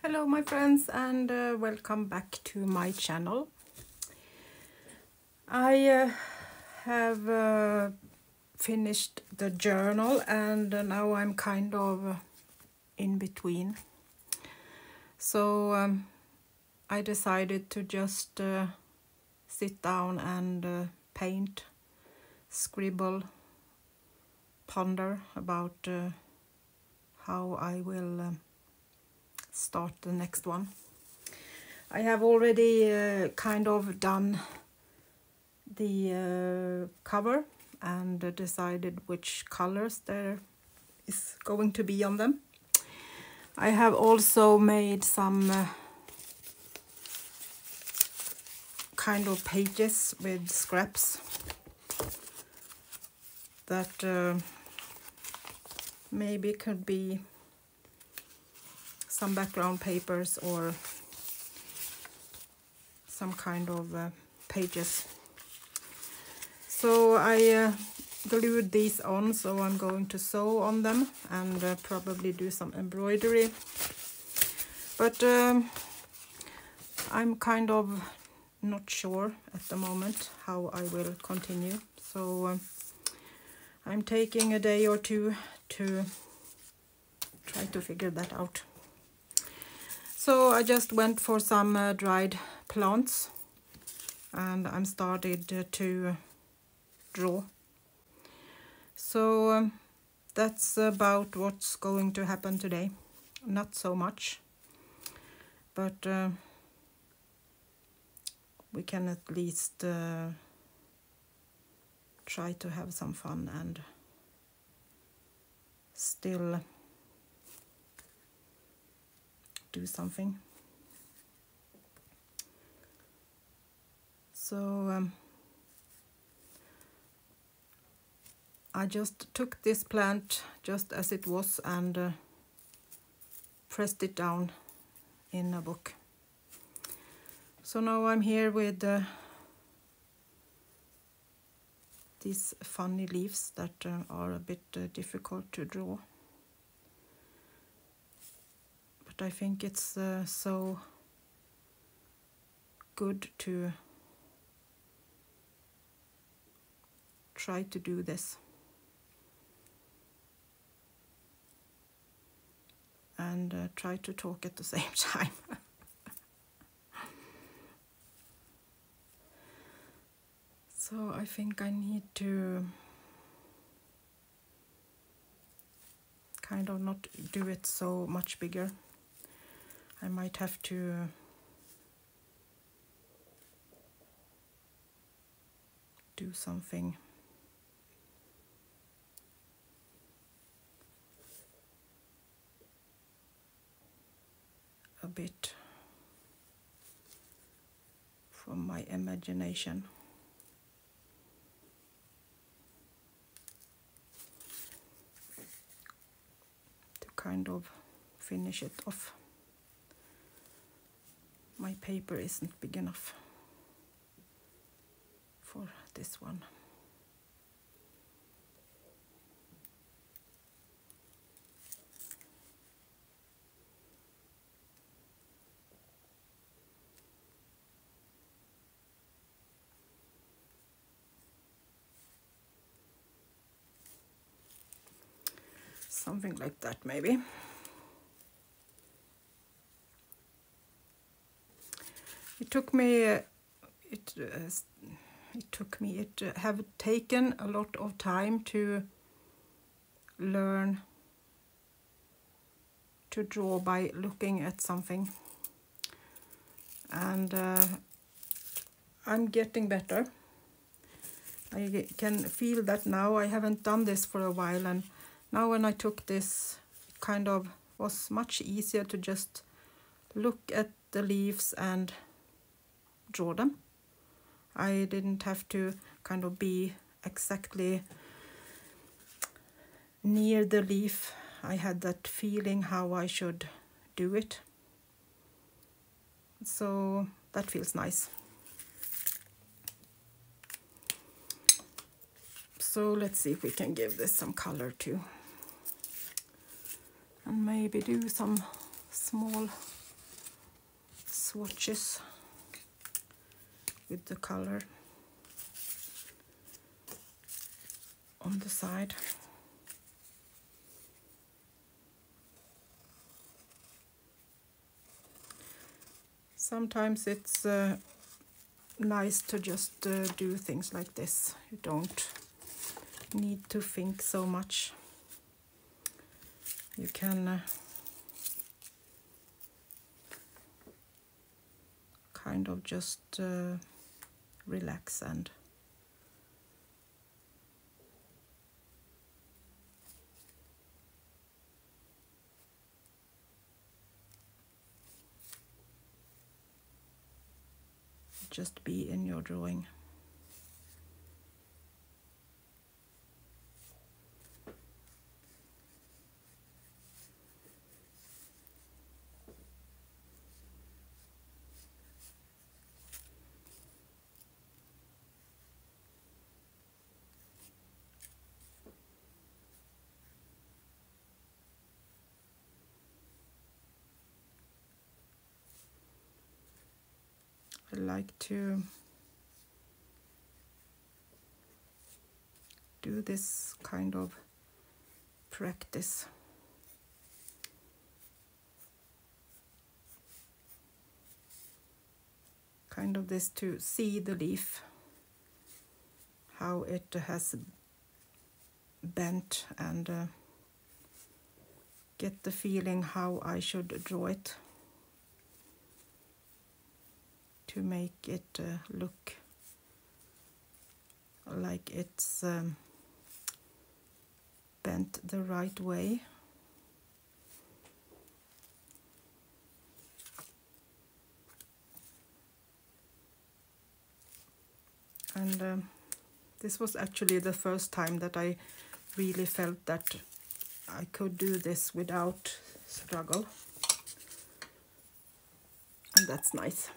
Hello my friends, and welcome back to my channel. I have finished the journal, and now I'm kind of in between. So I decided to just sit down and paint, scribble, ponder about how I will start the next one. I have already kind of done the cover and decided which colors there is going to be on them. I have also made some kind of pages with scraps that maybe could be some background papers or some kind of pages. So I glued these on, so I'm going to sew on them and probably do some embroidery. But I'm kind of not sure at the moment how I will continue. So I'm taking a day or two to try to figure that out. So I just went for some dried plants and I'm started to draw. So that's about what's going to happen today. Not so much, but we can at least try to have some fun and still do something. So I just took this plant just as it was and pressed it down in a book. So now I'm here with these funny leaves that are a bit difficult to draw. But I think it's so good to try to do this and try to talk at the same time. So I think I need to kind of not do it so much bigger. I might have to do something a bit from my imagination. To kind of finish it off. My paper isn't big enough for this one. Something like that, maybe. It have taken a lot of time to learn to draw by looking at something, and I'm getting better. I can feel that now. I haven't done this for a while, and now when I took this, it kind of was much easier to just look at the leaves and draw them. I didn't have to kind of be exactly near the leaf. I had that feeling how I should do it. So that feels nice. So let's see if we can give this some color too. And maybe do some small swatches with the color on the side. Sometimes it's nice to just do things like this. You don't need to think so much. You can kind of just relax and just be in your drawing. I like to do this kind of practice. Kind of this to see the leaf, how it has bent, and get the feeling how I should draw it to make it look like it's bent the right way. And this was actually the first time that I really felt that I could do this without struggle, and that's nice.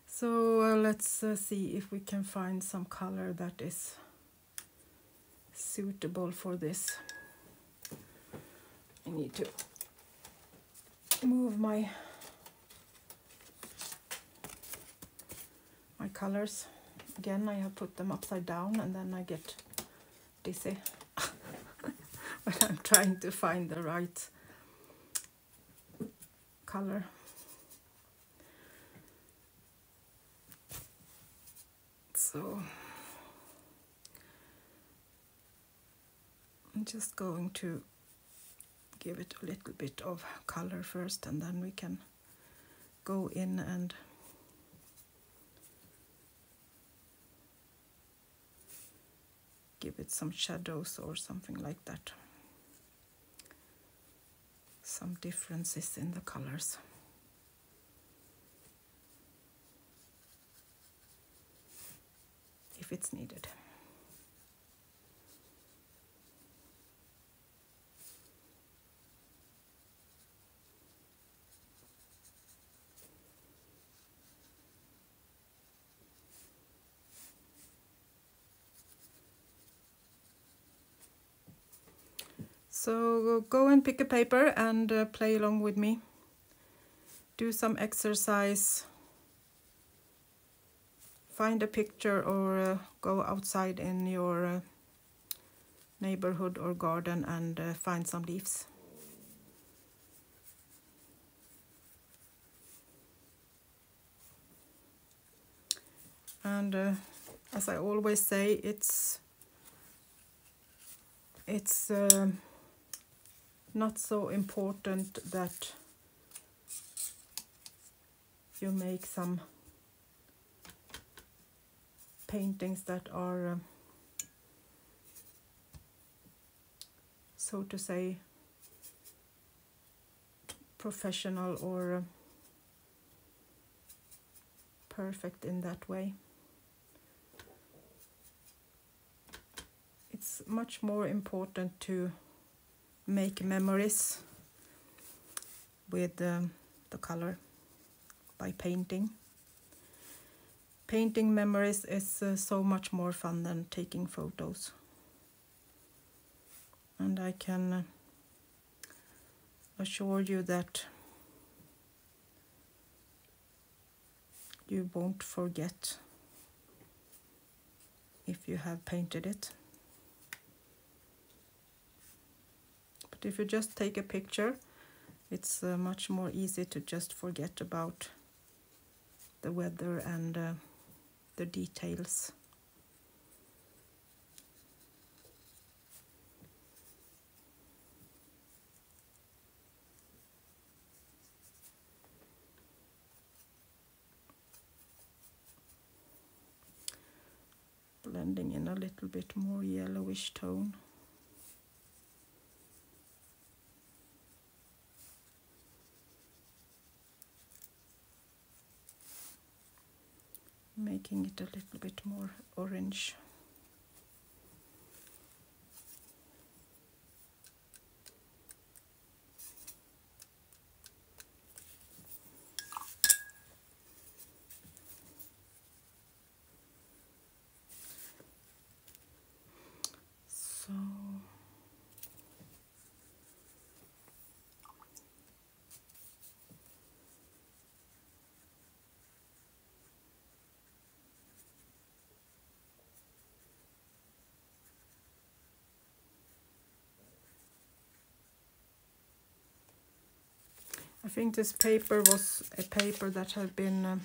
So let's see if we can find some color that is suitable for this. I need to move my colors. Again, I have put them upside down and then I get dizzy when I'm trying to find the right color. So I'm just going to give it a little bit of color first, and then we can go in and give it some shadows or something like that. Some differences in the colors. If it's needed. So go and pick a paper and play along with me. Do some exercise. Find a picture or go outside in your neighborhood or garden and find some leaves. And as I always say, it's not so important that you make some paintings that are so to say professional or perfect in that way. It's much more important to make memories with the color by painting. Painting memories is so much more fun than taking photos. And I can assure you that you won't forget if you have painted it. But if you just take a picture, it's much more easy to just forget about the weather and the details. Blending in a little bit more yellowish tone. Making it a little bit more orange. So I think this paper was a paper that had been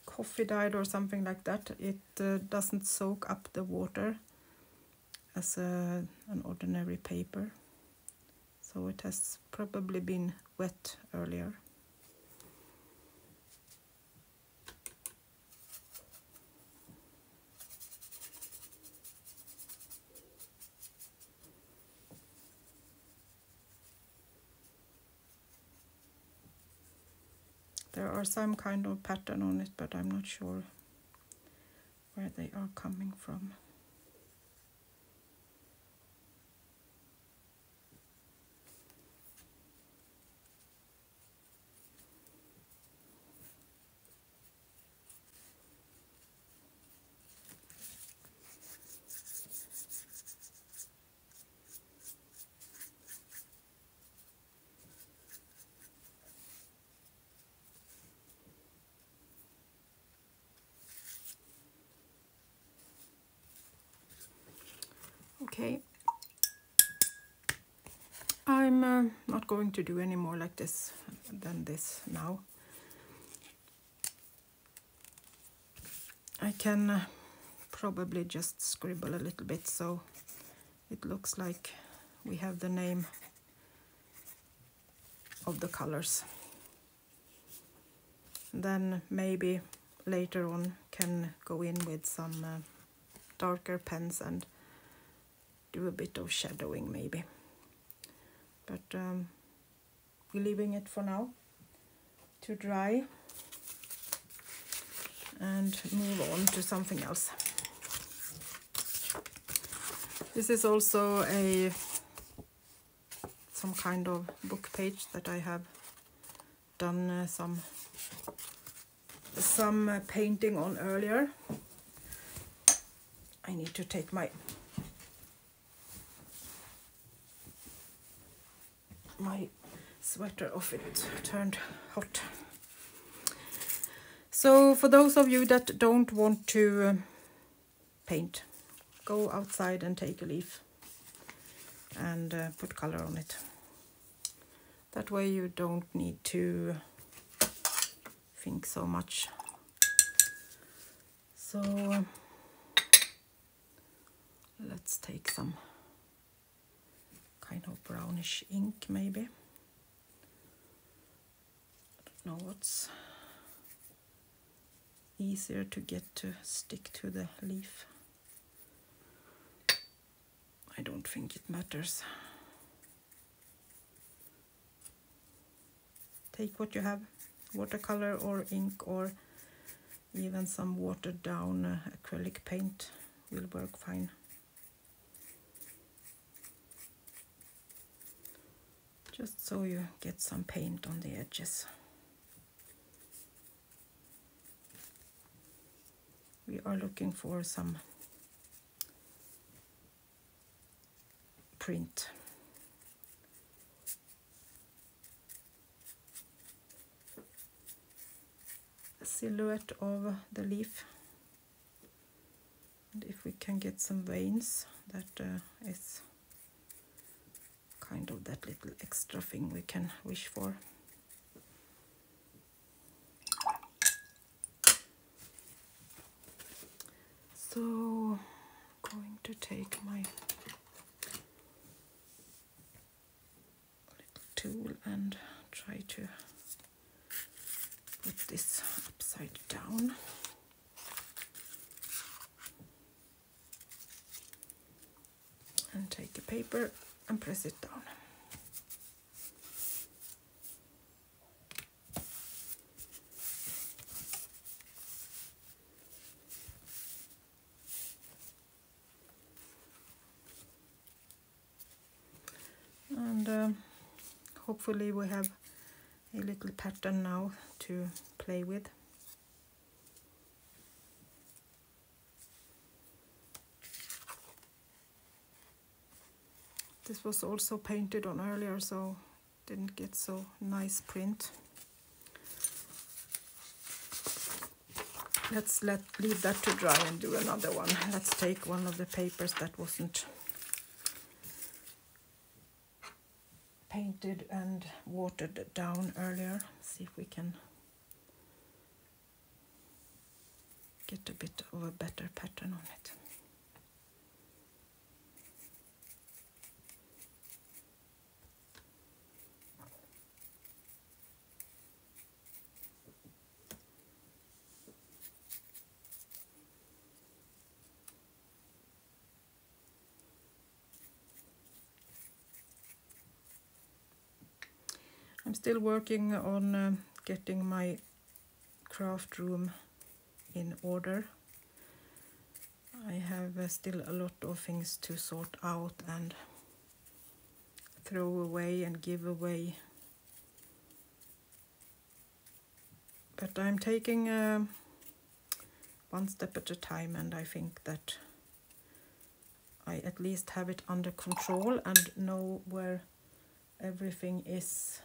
coffee dyed or something like that. It doesn't soak up the water as an ordinary paper, so it has probably been wet earlier. There are some kind of pattern on it, but I'm not sure where they are coming from. Okay, I'm not going to do any more like this than this now. I can probably just scribble a little bit so it looks like we have the name of the colors. Then maybe later on can go in with some darker pens and do a bit of shadowing maybe. But we're leaving it for now to dry and move on to something else. This is also some kind of book page that I have done some painting on earlier. I need to take my sweater off, it turned hot. So for those of you that don't want to paint, go outside and take a leaf and put color on it. That way you don't need to think so much. So let's take some kind of brownish ink maybe. I don't know what's easier to get to stick to the leaf. I don't think it matters. Take what you have, watercolor or ink or even some watered down acrylic paint will work fine. Just so you get some paint on the edges. We are looking for some print. silhouette of the leaf. And if we can get some veins, that is kind of that little extra thing we can wish for. So, going to take my little tool and try to put this upside down. And take a paper and press it down. And hopefully we have a little pattern now to play with. This was also painted on earlier, so didn't get so nice print. Let's leave that to dry and do another one. Let's take one of the papers that wasn't painted and watered down earlier. See if we can get a bit of a better pattern on it. I'm still working on getting my craft room in order. I have still a lot of things to sort out and throw away and give away. But I'm taking one step at a time, and I think that I at least have it under control and know where everything is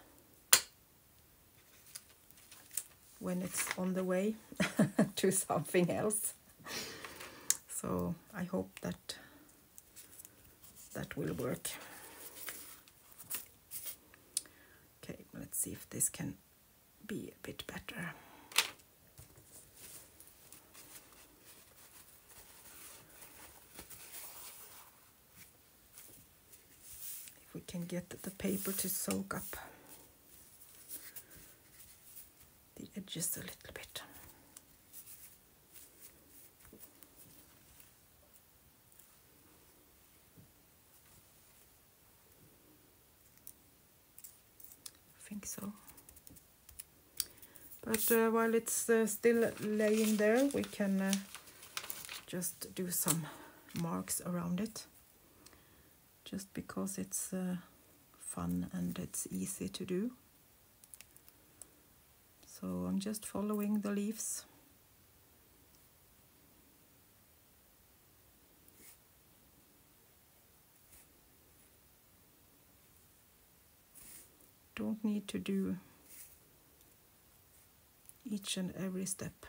when it's on the way to something else. So I hope that that will work. Okay, let's see if this can be a bit better. If we can get the paper to soak up the edges a little bit. I think so. But while it's still laying there, we can just do some marks around it, just because it's fun and it's easy to do. So I'm just following the leaves. Don't need to do each and every step.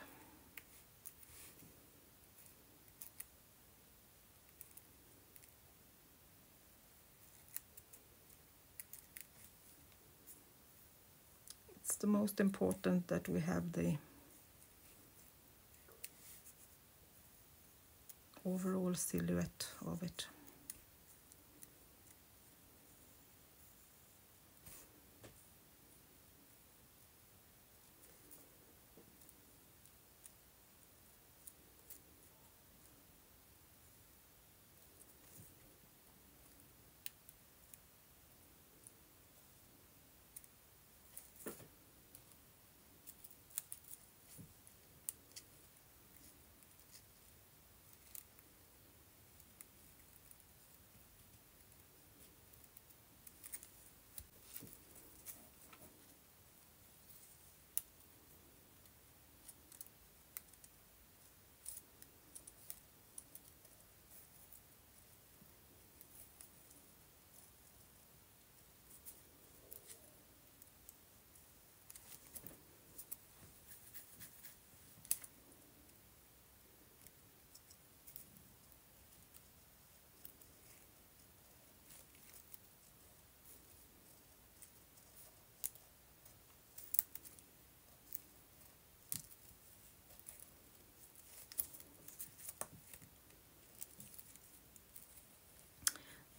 It's the most important that we have the overall silhouette of it.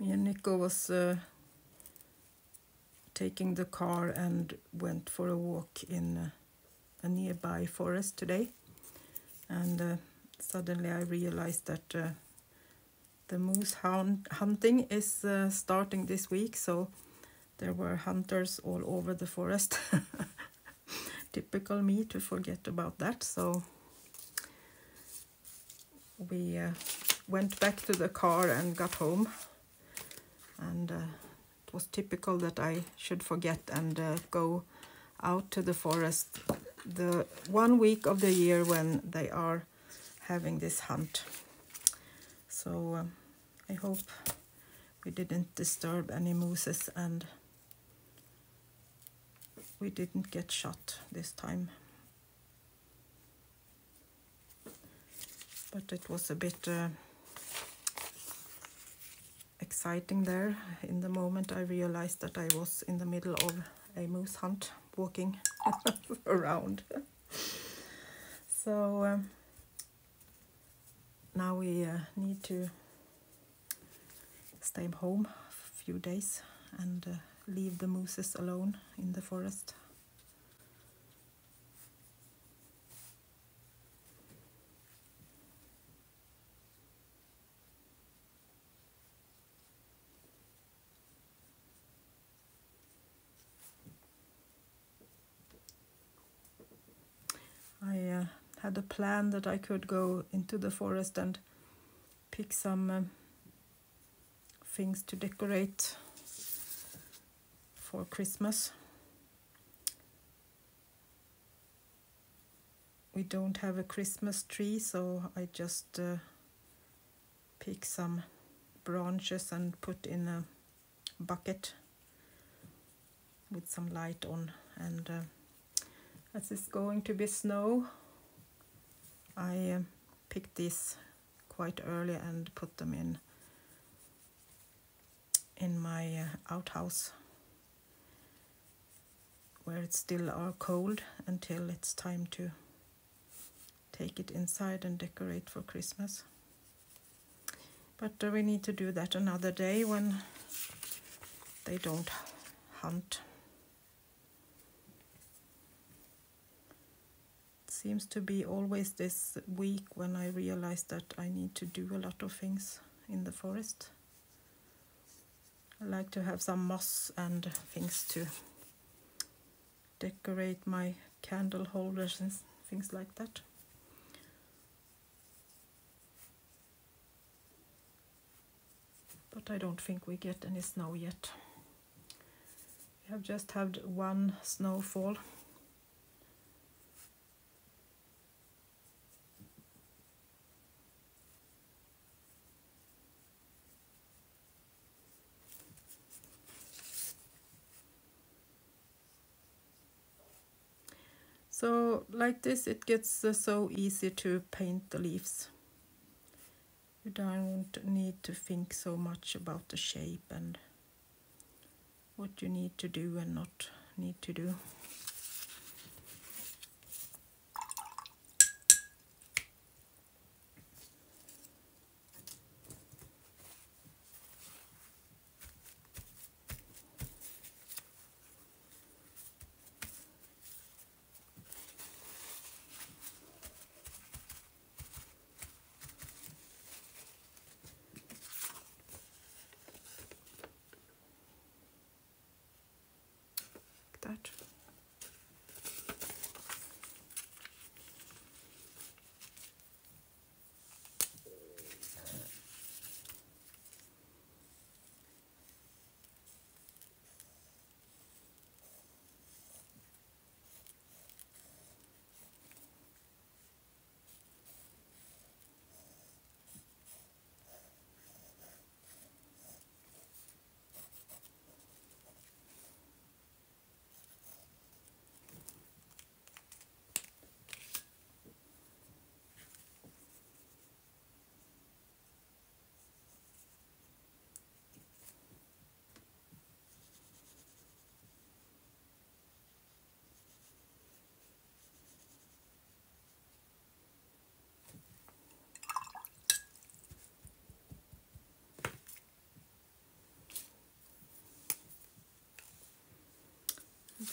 Me and Nico was taking the car and went for a walk in a nearby forest today, and suddenly I realized that the moose hunting is starting this week, so there were hunters all over the forest. Typical me to forget about that. So we went back to the car and got home, and it was typical that I should forget and go out to the forest the 1 week of the year when they are having this hunt. So I hope we didn't disturb any mooses and we didn't get shot this time. But it was a bit exciting there. In the moment I realized that I was in the middle of a moose hunt, walking around. So now we need to stay home a few days and leave the mooses alone in the forest. I had a plan that I could go into the forest and pick some things to decorate for Christmas. We don't have a Christmas tree, so I just pick some branches and put in a bucket with some light on, and as it's going to be snow, I picked these quite early and put them in my outhouse, where it still are cold until it's time to take it inside and decorate for Christmas. But we need to do that another day when they don't hunt. It seems to be always this week when I realize that I need to do a lot of things in the forest. I like to have some moss and things to decorate my candle holders and things like that. But I don't think we get any snow yet. We have just had one snowfall. So like this it gets so easy to paint the leaves. You don't need to think so much about the shape and what you need to do and not need to do. That.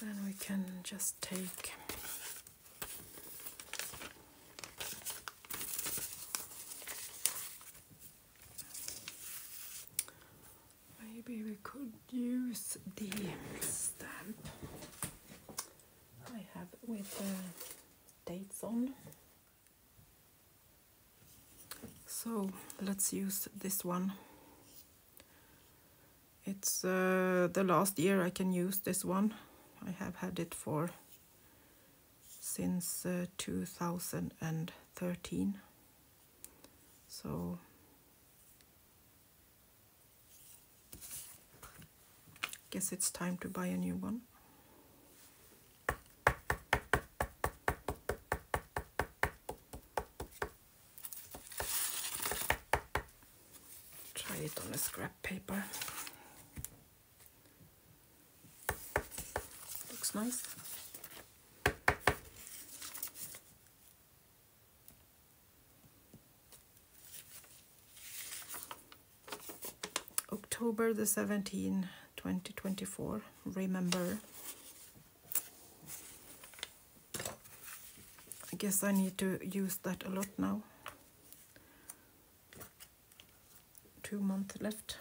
Then we can just take maybe we could use the stamp I have with the dates on. So let's use this one. It's the last year I can use this one. I have had it for since 2013. So guess it's time to buy a new one. Try it on a scrap paper. Looks nice. October the 17th, 2024. Remember. I guess I need to use that a lot now. 2 months left.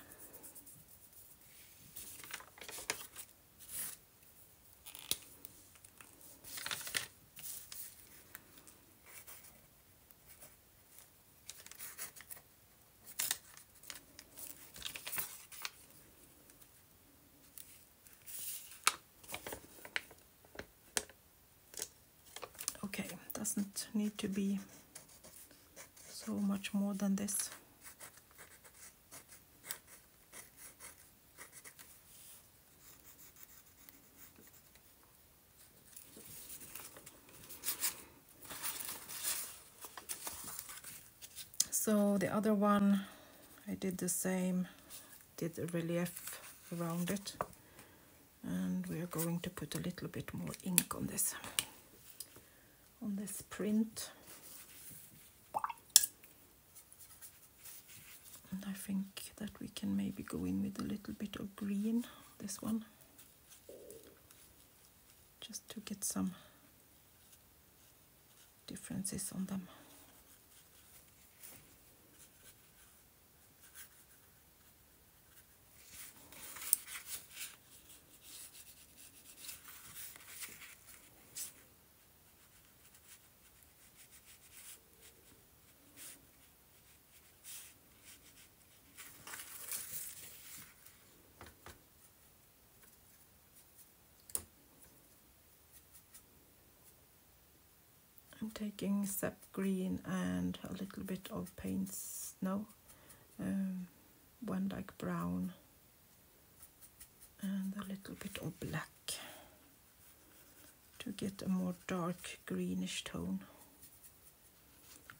Okay, doesn't need to be so much more than this. So the other one, I did the same, did a relief around it, and we are going to put a little bit more ink on this print. And I think that we can maybe go in with a little bit of green, this one, just to get some differences on them. I'm taking sap green and a little bit of paints, one like brown and a little bit of black to get a more dark greenish tone,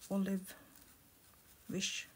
olive-ish.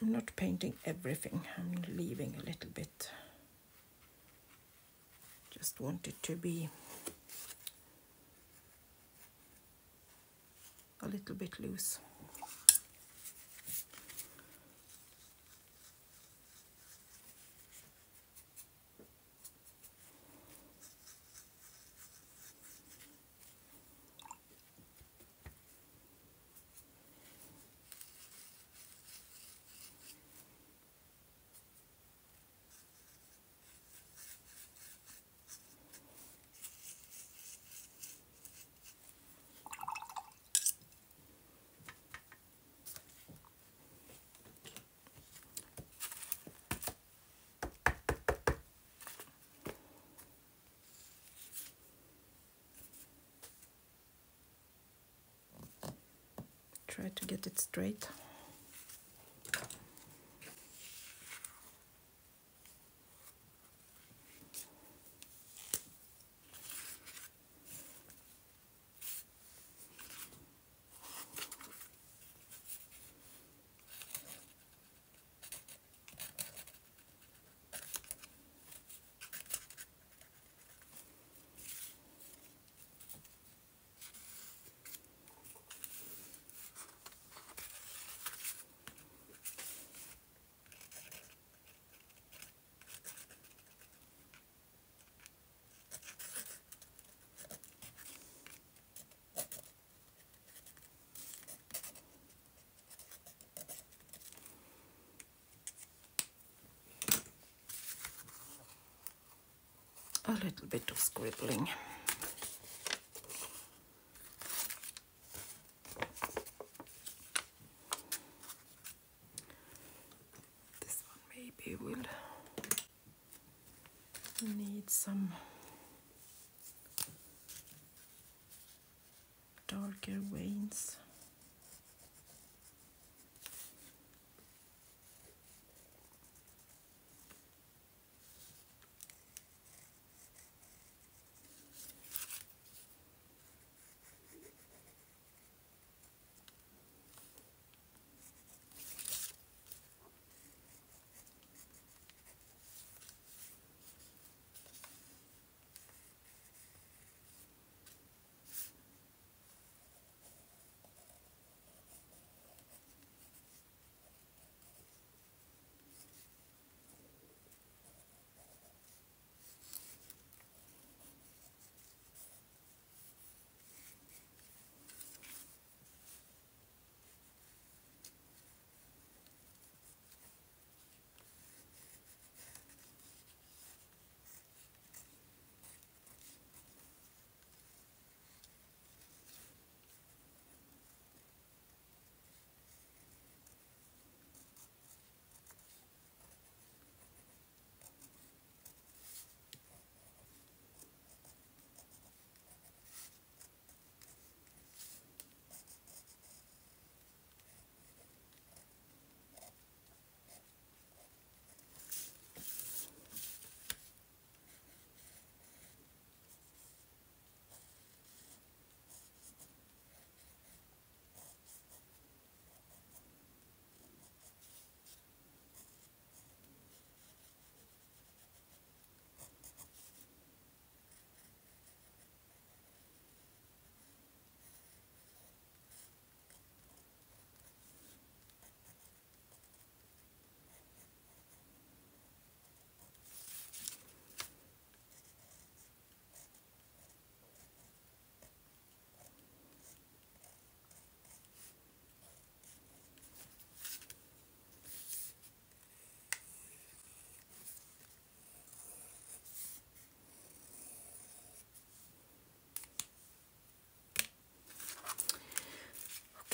I'm not painting everything, I'm leaving a little bit Just want it to be a little bit loose. Try to get it straight. A little bit of scribbling. This one maybe will need some darker veins.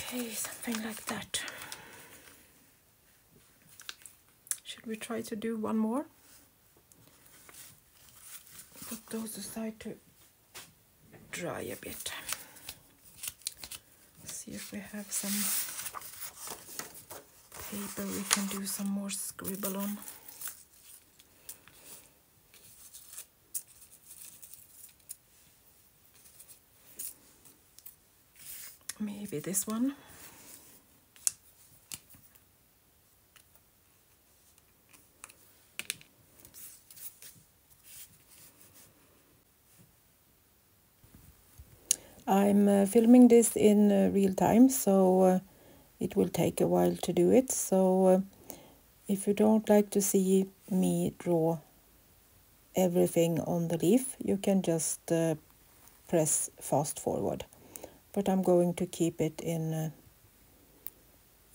Okay, something like that. Should we try to do one more? Put those aside to dry a bit. See if we have some paper we can do some more scribble on. Maybe this one. I'm filming this in real time, so it will take a while to do it. So if you don't like to see me draw everything on the leaf, you can just press fast forward. But I'm going to keep it in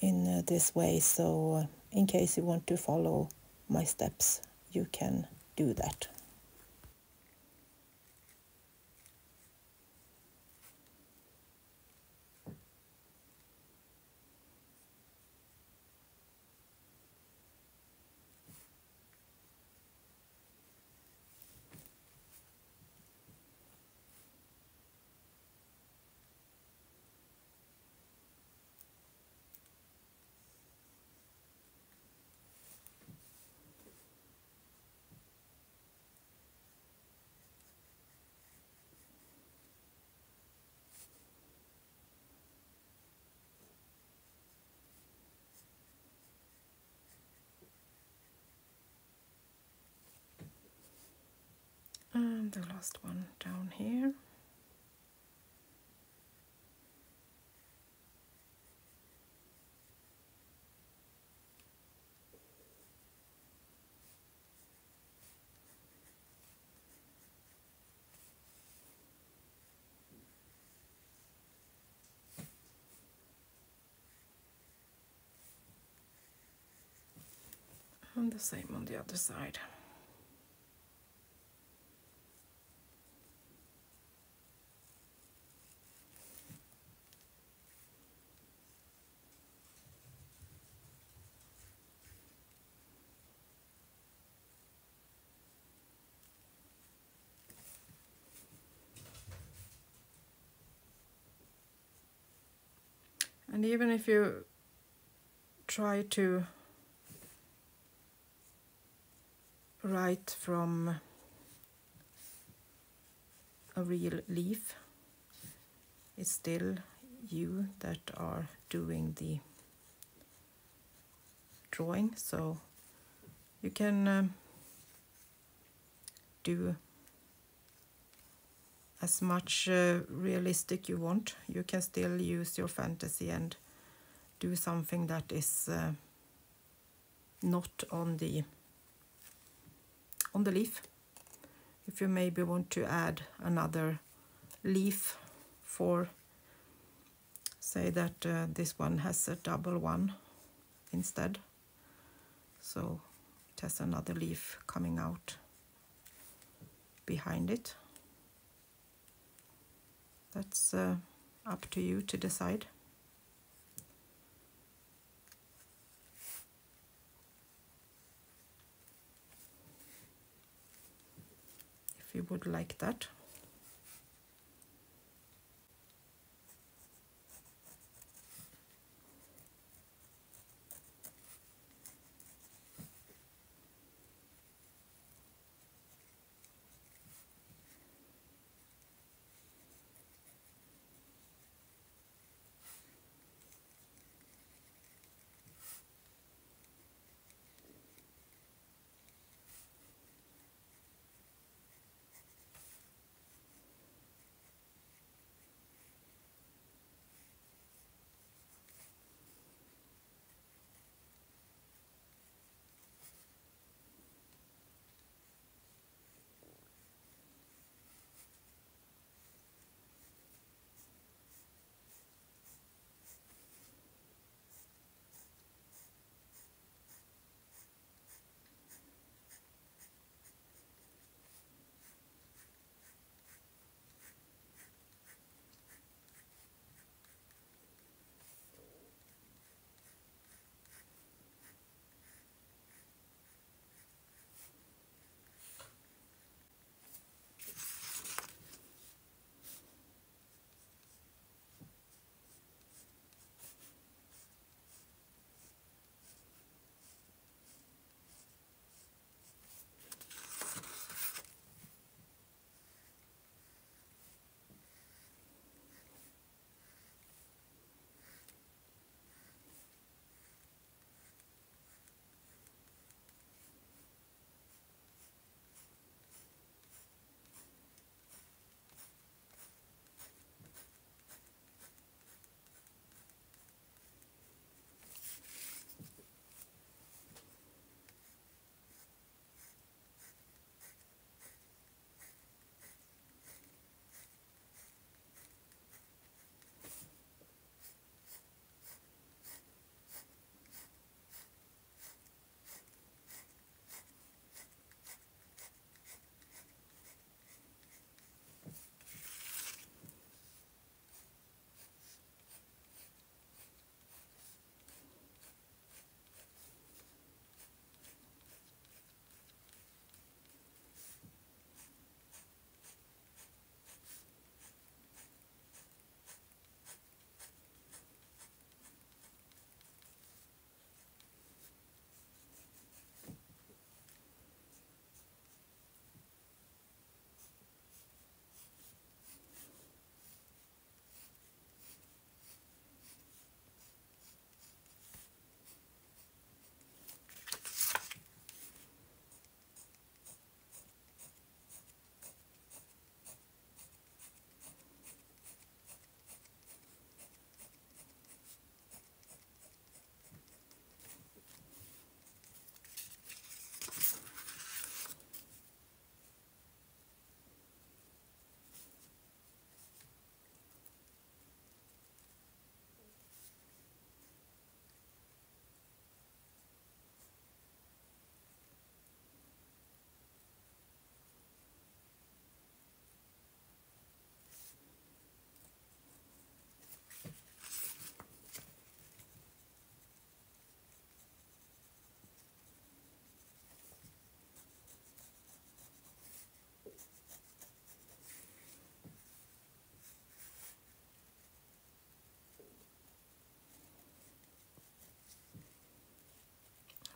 this way, so in case you want to follow my steps, you can do that. And the last one down here. And the same on the other side. And even if you try to write from a real leaf, it's still you that are doing the drawing, so you can do as much realistic you want. You can still use your fantasy and do something that is not on the leaf. If you maybe want to add another leaf, for say that this one has a double one instead, so it has another leaf coming out behind it. That's up to you to decide. If you would like that.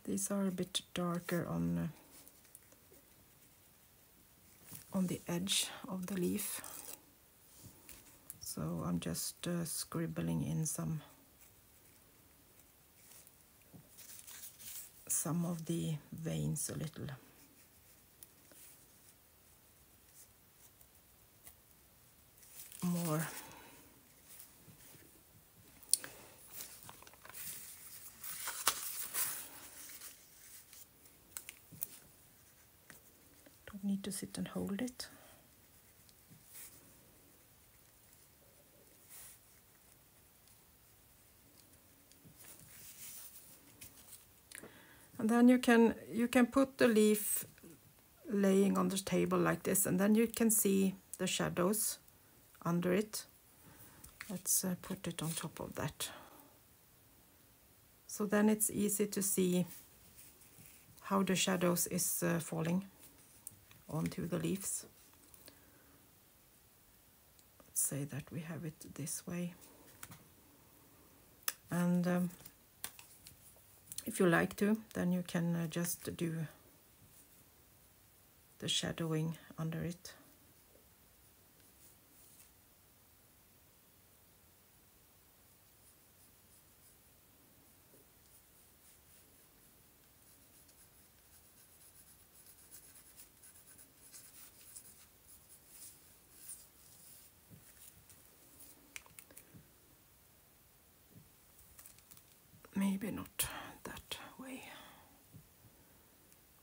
These are a bit darker on the edge of the leaf. So I'm just scribbling in some of the veins a little. More. Don't need to sit and hold it. And then you can put the leaf laying on the table like this, and then you can see the shadows under it. Let's put it on top of that. So then it's easy to see how the shadows is falling onto the leaves. Let's say that we have it this way. And if you like to, then you can just do the shadowing under it. Maybe not that way.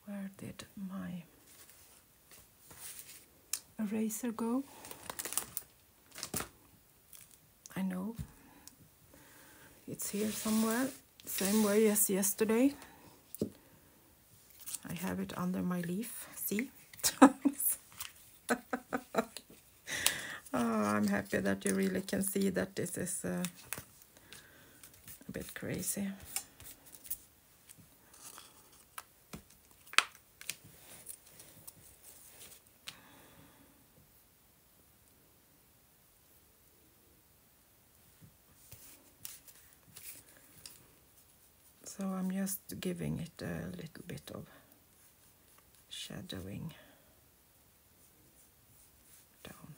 Where did my eraser go? I know. It's here somewhere. Same way as yesterday. I have it under my leaf. See? Oh, I'm happy that you really can see that this is a bit crazy. So I'm just giving it a little bit of shadowing down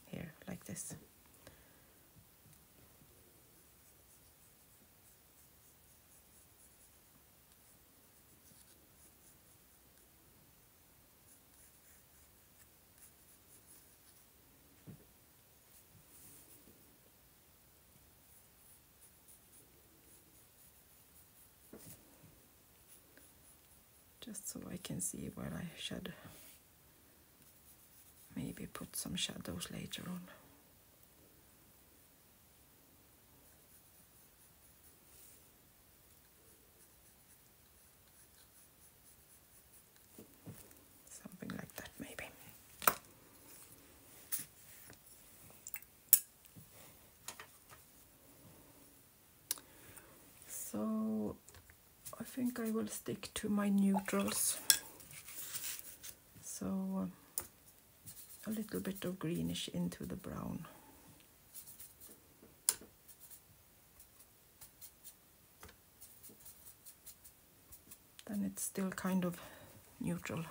here like this. Just so I can see where I should maybe put some shadows later on. Something like that maybe. So I think I will stick to my neutrals. So a little bit of greenish into the brown. Then it's still kind of neutral.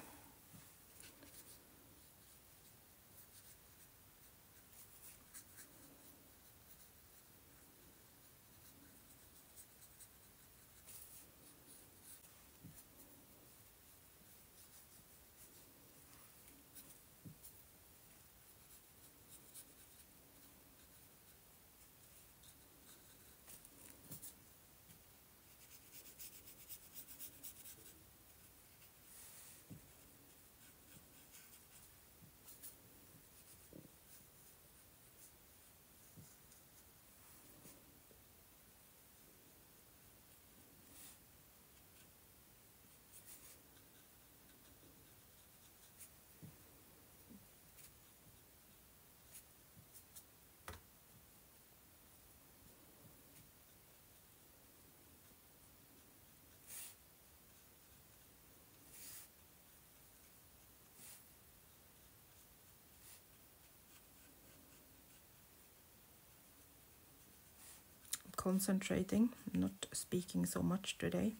Concentrating, not speaking so much today.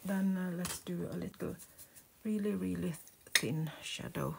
Then let's do a little really thin shadow.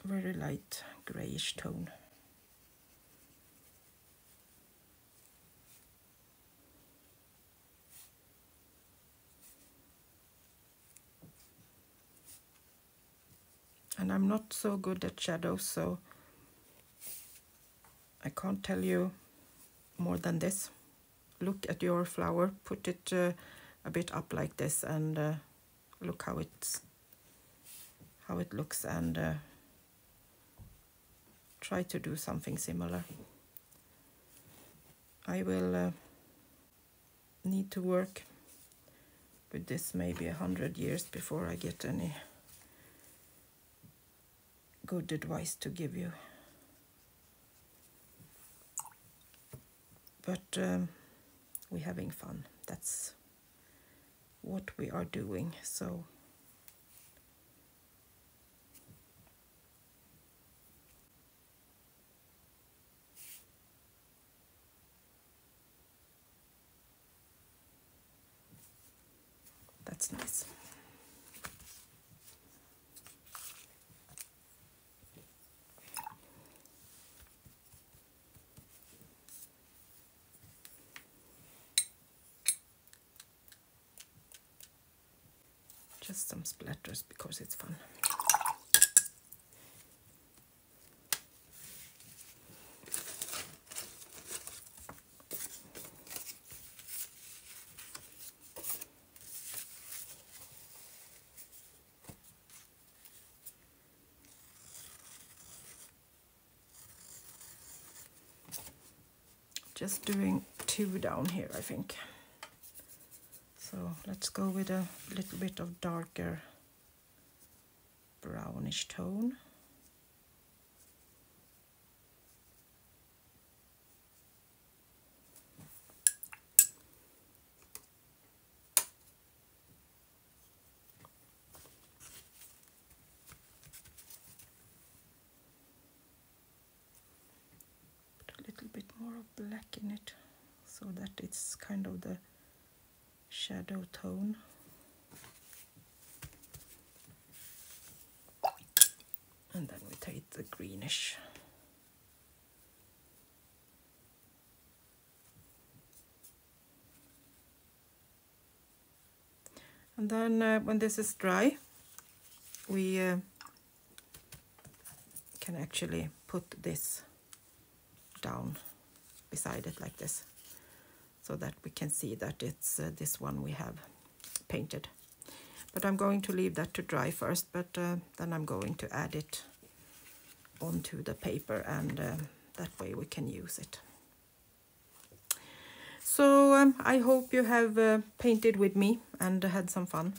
Very light grayish tone. And I'm not so good at shadows, so I can't tell you more than this. Look at your flower, put it a bit up like this, and look how it looks, and try to do something similar. I will need to work with this maybe 100 years before I get any good advice to give you. But we're having fun. That's what we are doing. So that's nice. Just some splatters because it's fun. Just doing 2 down here, I think. So let's go with a little bit of darker brownish tone. Put a little bit more of black in it so that it's kind of the shadow tone. And then we take the greenish. And then when this is dry, we can actually put this down beside it like this, so that we can see that it's this one we have painted. But I'm going to leave that to dry first, but then I'm going to add it onto the paper, and that way we can use it. So I hope you have painted with me and had some fun.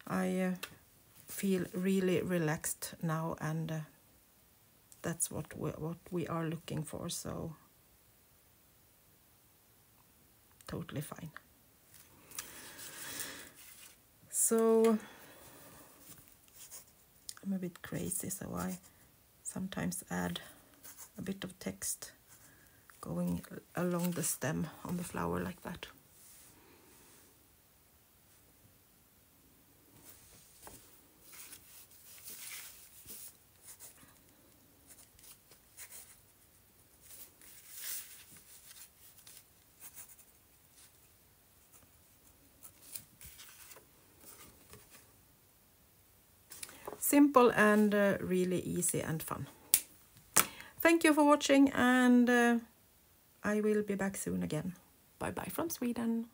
I feel really relaxed now, and that's what we are looking for, so totally fine. So I'm a bit crazy, so I sometimes add a bit of text going along the stem on the flower like that. Simple and really easy and fun. Thank you for watching, and I will be back soon again. Bye bye from Sweden.